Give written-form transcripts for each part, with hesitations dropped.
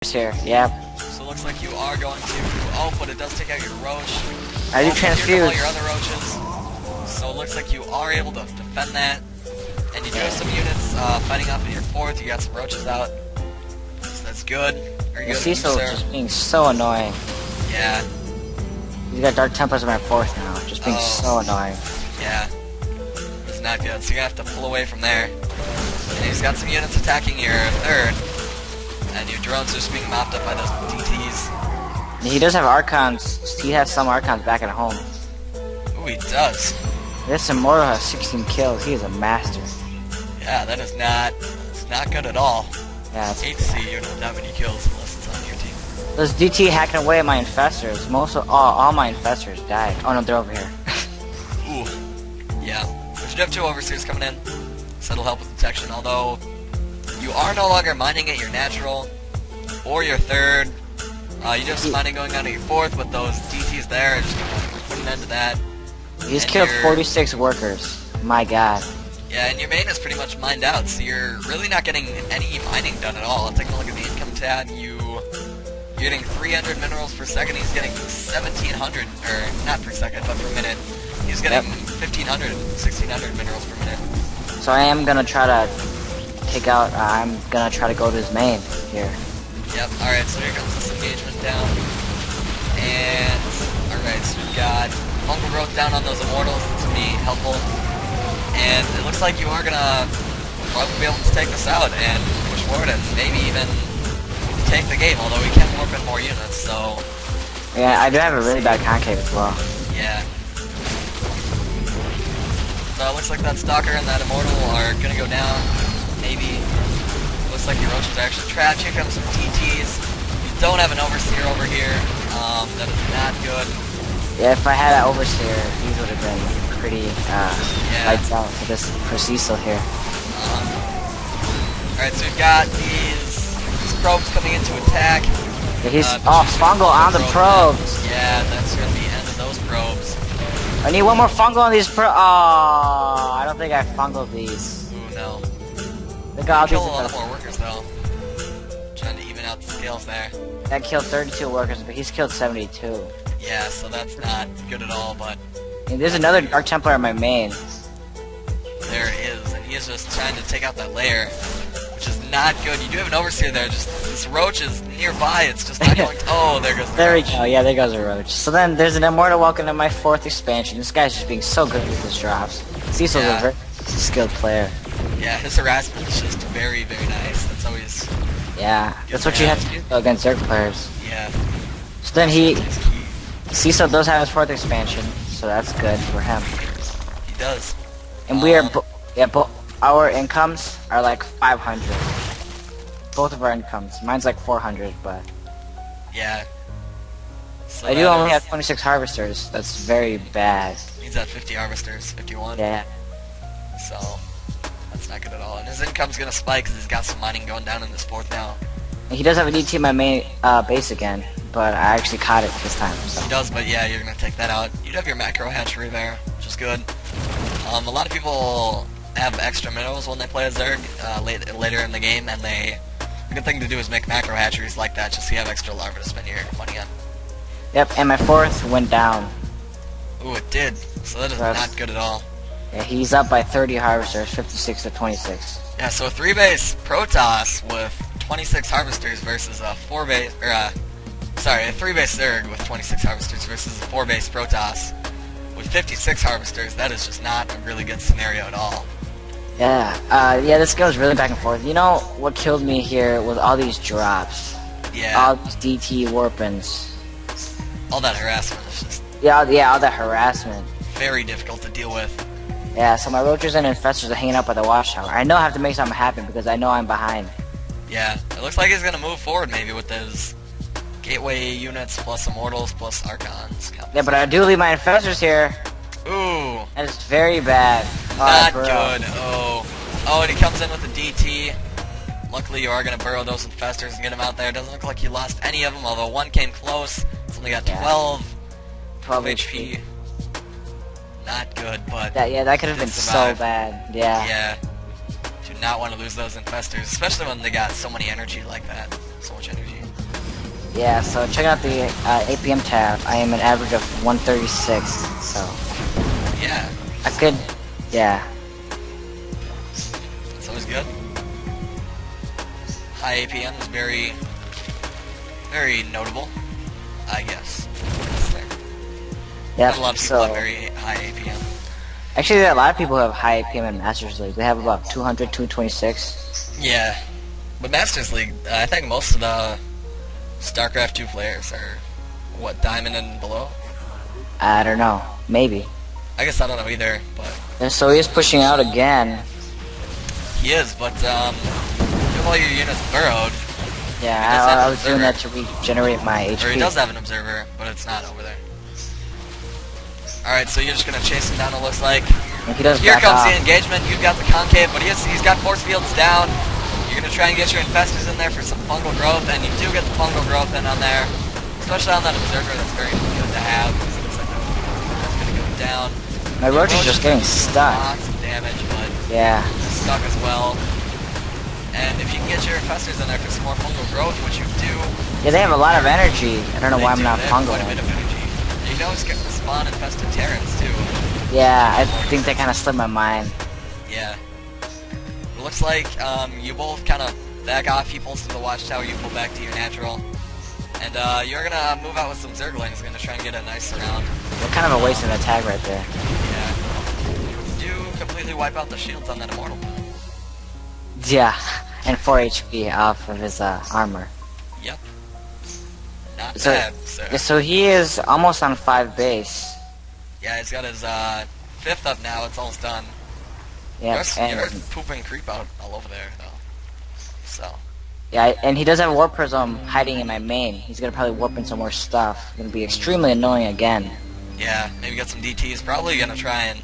here. Yep. So it looks like you are going to. Oh, but it does take out your roach. I do All transfuse. your other roaches. So it looks like you are able to defend that. And you do have some units fighting off in your fourth. You got some roaches out. So that's good. Are you good, Cecil sir? just being so annoying. Yeah. He's got Dark Templars in my fourth now. Just being so annoying. Yeah. It's not good. So you're going to have to pull away from there. And he's got some units attacking your third. And your drones are just being mopped up by those DTs. He does have Archons. He has some Archons back at home. Ooh, he does. This Immortal has 16 kills. He is a master. Yeah, that is not... It's not good at all. Yeah, I hate to see you with that many kills unless it's on your team. those DT hacking away at my infestors. All my infestors died. Oh no, they're over here. Ooh. Yeah. But you do have two overseers coming in. So that'll help with detection, although... You are no longer mining at your natural or your third. You do have some mining going on at your fourth, but those DTs there are just going to put an end to that. He's killed 46 workers. My god. Yeah, and your main is pretty much mined out, so you're really not getting any mining done at all. Taking a look at the income tab, you're getting 300 minerals per second. He's getting 1,700, or not per second, but per minute. He's getting 1,500, 1,600 minerals per minute. So I am gonna try to take out. I'm gonna try to go to his main here. Yep. All right. So here comes this engagement down, and all right. So we've got fungal growth down on those immortals. This will be helpful. And it looks like you are gonna probably be able to take this out and push forward and maybe even take the game. Although we can warp in more units, so Yeah, I do have a really bad concave as well. yeah. So it looks like that Stalker and that Immortal are gonna go down. Maybe. Looks like your roaches are actually trapped. Here comes some TTs. You don't have an Overseer over here. That is not good. Yeah, if I had an Overseer, these would have been pretty lights out for Cecil here. Alright, so we've got these probes coming in to attack. Yeah, he's fungal on the probes. Yeah, that's gonna be the end of those probes. I need one more fungal on these Oh, I don't think I fungled these. Ooh, no. The god kill a lot more workers though. Trying to even out the scales there. That killed 32 workers, but he's killed 72. Yeah, so that's not good at all, but... And there's another Dark Templar in my main. There it is, and he is just trying to take out that layer, which is not good. You do have an Overseer there, just this roach is nearby, it's just not going to... Oh, there goes the There we roach. go, yeah, there goes a roach. So then there's an Immortal welcome to my fourth expansion. This guy's just being so good with his drops. Cecil's a very skilled player. Yeah, his harassment is just very, very nice. That's always... Yeah, that's what you have to do against Zerg players. Yeah. So then Cecil does have his fourth expansion, so that's good for him. He does. And we are, our incomes are like 500. Both of our incomes. Mine's like 400, but... Yeah. So I do only have 26 harvesters. That's very bad. He's at 50 harvesters, 51. Yeah. So, that's not good at all. And his income's gonna spike because he's got some mining going down in this fourth now. And he does have a DT in my main base again, but I actually caught it this time. So. He does, but yeah, you're gonna take that out. You'd have your macro hatchery there, which is good. A lot of people have extra minerals when they play a Zerg later in the game, and the good thing to do is make macro hatcheries like that, just so you have extra larvae to spend your money on. Yep, and my fourth went down. Ooh, it did. So that is not good at all. Yeah, he's up by 30 harvesters, 56 to 26. Yeah, so a 3-base Protoss with 26 harvesters versus a 4-base, a 3-base Zerg with 26 harvesters versus a 4-base Protoss with 56 harvesters. That is just not a really good scenario at all. Yeah, yeah, this goes really back and forth. You know what killed me here was all these drops. Yeah. All these DT warpins. All that harassment is just... Yeah, all that harassment. Very difficult to deal with. Yeah, so my roaches and infestors are hanging out by the watchtower. I know I have to make something happen because I know I'm behind. Yeah, it looks like he's gonna move forward maybe with his gateway units plus immortals plus archons. Yeah, but I do leave my infestors here. Ooh. That is very bad. Not good. Oh, and he comes in with a DT. Luckily, you are gonna burrow those infestors and get him out there. Doesn't look like you lost any of them, although one came close. It's only got 12 HP. Not good, but that could have been so bad. Yeah. Yeah. Do not want to lose those infestors, especially when they got so many energy like that. So much energy. Yeah, so check out the APM tab. I am an average of 136, so Yeah. I could, yeah. It's always good. High APM is very, very notable, I guess. Yeah, Not a lot of people have very high APM. actually, there are a lot of people who have high APM in Masters League. They have about 200, 226. Yeah. But Masters League, I think most of the Starcraft 2 players are, what, Diamond and below? I don't know. Maybe. I guess I don't know either, but... And so he is pushing out again. He is, but, you have all your units burrowed. Yeah, I was doing that to regenerate my HP. Or he does have an observer, but it's not over there. Alright, so you're just gonna chase him down, it looks like. If he does Here back comes off. the engagement, you've got the concave, but he's got force fields down. You're gonna try and get your infestors in there for some fungal growth, and you do get the fungal growth in on there. Especially on that observer, that's very good to have, because it looks like that's gonna go down. My roach is just getting stuck. Lots of damage, but Yeah. stuck as well. And if you can get your infestors in there for some more fungal growth, which you do, Yeah, they have a lot of energy. I don't know why I'm not they have fungal. quite a bit of energy. You can always spawn infested Terrans too. Yeah, I think that kind of slipped my mind. Yeah. It looks like you both kind of back off. He pulls to the watchtower, you pull back to your natural. And you're going to move out with some Zerglings, going to try and get a nice surround. What kind of a waste of an attack right there. Yeah. You completely wipe out the shields on that Immortal. Yeah, and 4 HP off of his armor. Yep. Not So, bad, sir. so he is almost on 5 base. Yeah, he's got his 5th up now. It's almost done. Yeah, You're and, pooping creep out all over there, though. So. yeah, and he does have a warp prism hiding in my main. He's gonna probably warp in some more stuff. Gonna be extremely annoying again. Yeah, maybe get some DTs. Probably gonna try and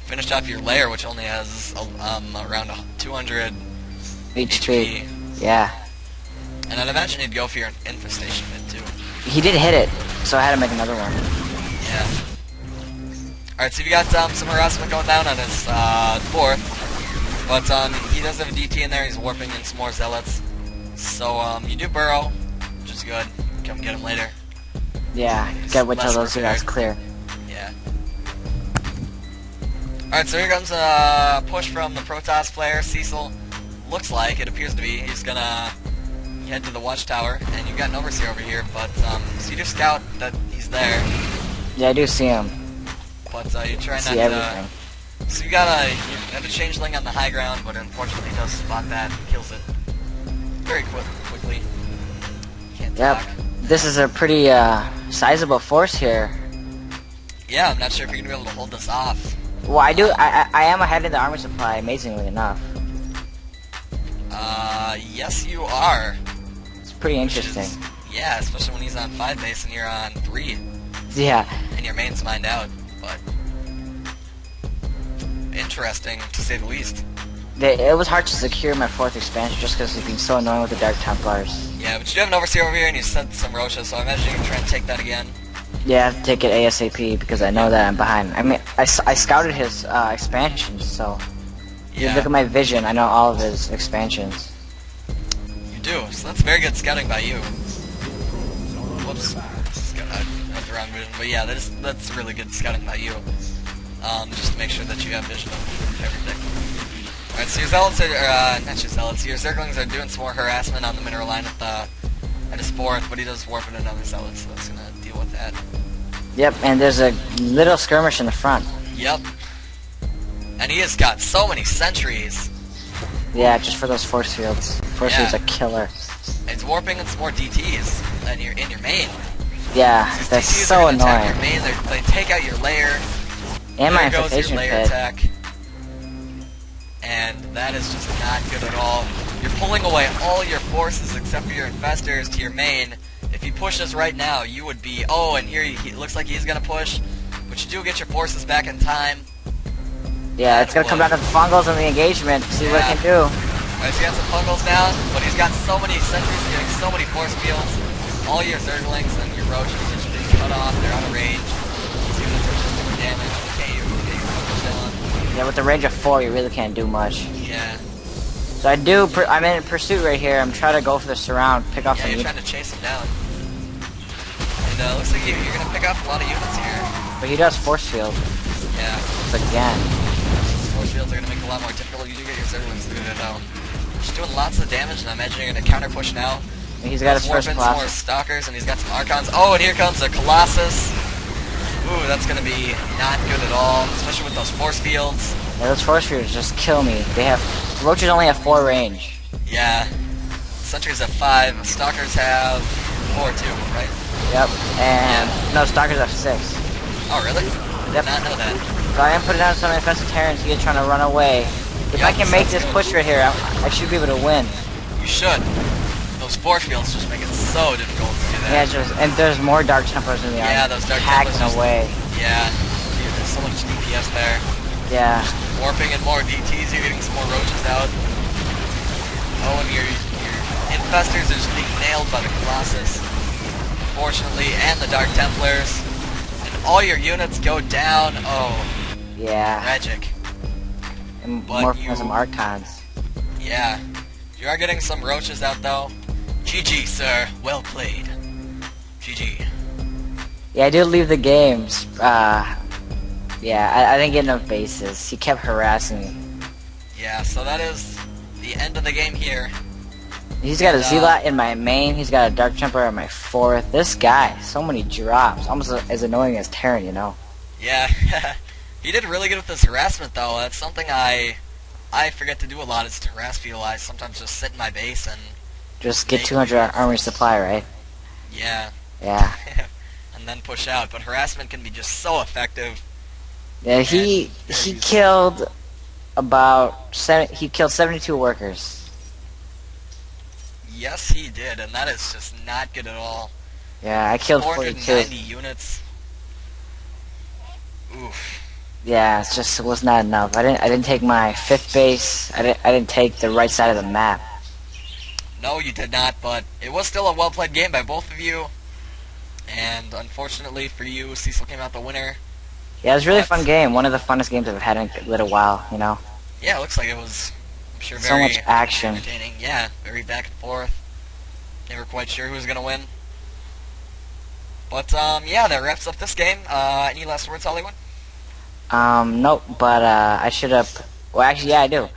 finish off your lair, which only has around 200 HP. Yeah. And I'd imagine he'd go for your infestation mid too. He did hit it, so I had to make another one. Yeah. Alright, so you got some harassment going down on his 4th. But he does have a DT in there, he's warping in some more zealots. So you do burrow, which is good. Come get him later. Yeah, gotta wait till those guys clear. Yeah. Alright, so here comes a push from the Protoss player, Cecil. Looks like, it appears to be, he's gonna head to the watchtower, and you've got an overseer over here, but so you do scout that he's there, Yeah, I do see him. but you try not See to... everything. So you have a changeling on the high ground, but unfortunately he does spot that and kills it very quickly. Can't Yep. talk. This is a pretty sizable force here. Yeah, I'm not sure if you're gonna be able to hold this off. Well, I am ahead in the armor supply, amazingly enough. Yes you are. It's pretty interesting. Yeah, especially when he's on 5 base and you're on 3, Yeah. and your main's mined out, but... interesting, to say the least. It was hard to secure my 4th expansion just because it's been so annoying with the Dark Templars. Yeah, but you do have an overseer over here and you sent some Roshas, so I imagine you can try and take that again. Yeah, I have to take it ASAP because I know that I'm behind. I mean, I scouted his expansions, so... Yeah. You look at my vision, I know all of his expansions. You do, so that's very good scouting by you. Whoops. That's the wrong vision. But yeah, that's really good scouting by you. Just to make sure that you have vision of everything. Alright, so your zealots are, not your zealots, your zerglings are doing some more harassment on the mineral line at his 4th, but he does warp in another zealot, so that's gonna deal with that. Yep, and there's a little skirmish in the front. Yep. And he has got so many sentries. Yeah, just for those force fields. Force fields are killer. It's warping in some more DTs in your main. Yeah, These that's DTs so are gonna attack annoying. your main, they take out your lair. And my There goes your infestation lair pit. attack. And that is just not good at all. You're pulling away all your forces except for your infestors to your main. If he pushes right now, you would be... Oh, and here he looks like he's going to push. But you do get your forces back in time. Yeah, it's gonna come down to the fungals and the engagement. See what I can do. Alright, so he got some fungals now, but he's got so many sentries, getting so many force fields. All your zerglings and your roaches are just being cut off. They're out of range. These units are just doing damage. Okay, you get your fungals down. Yeah, with the range of 4, you really can't do much. Yeah. So I'm in pursuit right here. I'm trying to go for the surround, pick off Yeah, some you're units. trying to chase him down. looks like you're gonna pick up a lot of units here. But he does force field. Yeah. Again. Force fields are gonna make it a lot more difficult. You do get your Zerglings through there though. Just doing lots of damage, and I imagine you're gonna counter push now. And he's got his first Some more Colossus. Stalkers, and he's got some Archons. Oh, and here comes a Colossus. Ooh, that's gonna be not good at all, especially with those force fields. Yeah, those force fields just kill me. They have roaches only have 4 range. Yeah. Sentries have 5. Stalkers have 4 too, right? Yep. And no, stalkers have 6. Oh, really? Yep. Did not know that. So I am putting down some infested Terrans here trying to run away. If I can make this push right here, I should be able to win. You should. Those force fields just make it so difficult to do that. Yeah, and there's more Dark Templars in the army. Yeah, those Dark hacking Templars away. Yeah. Dude, there's so much DPS there. Yeah. Warping and more DTs, you're getting some more roaches out. Oh, and your infestors are just being nailed by the Colossus. Unfortunately, and the Dark Templars. And all your units go down. Oh. Yeah. Tragic. And But more from some Archons. Yeah. You are getting some roaches out though. GG, sir. Well played. GG. Yeah, I did leave the games. Yeah, I didn't get enough bases. He kept harassing me. Yeah, so that is the end of the game here. He's got a Zealot in my main. He's got a Dark Templar in my 4th. This guy, so many drops. Almost as annoying as Terran, you know. Yeah. He did really good with this harassment though. That's something I forget to do a lot, is to harass people. I sometimes just sit in my base and just get 200 armory supply, right? Yeah. Yeah. And then push out. But harassment can be just so effective. Yeah, he killed about 72 workers. Yes, he did, and that is just not good at all. Yeah, I killed 42. 490 units. Oof. Yeah, it was not enough. I didn't take my 5th base. I didn't take the right side of the map. No, you did not, but it was still a well-played game by both of you. And unfortunately for you, Cecil came out the winner. Yeah, it was a really fun game. One of the funnest games I've had in a little while, you know. Yeah, it looks like it was, I'm sure, So very much action. entertaining. Yeah, very back and forth. Never quite sure who was going to win. But, yeah, that wraps up this game. Any last words, Hollywood? Nope, but, I should have... Well, actually, yeah, I do.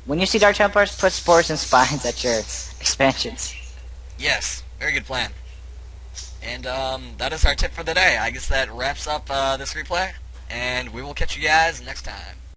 When you see Dark Templars, put Spores and Spines at your expansions. Yes, very good plan. And, that is our tip for the day. I guess that wraps up, this replay. And we will catch you guys next time.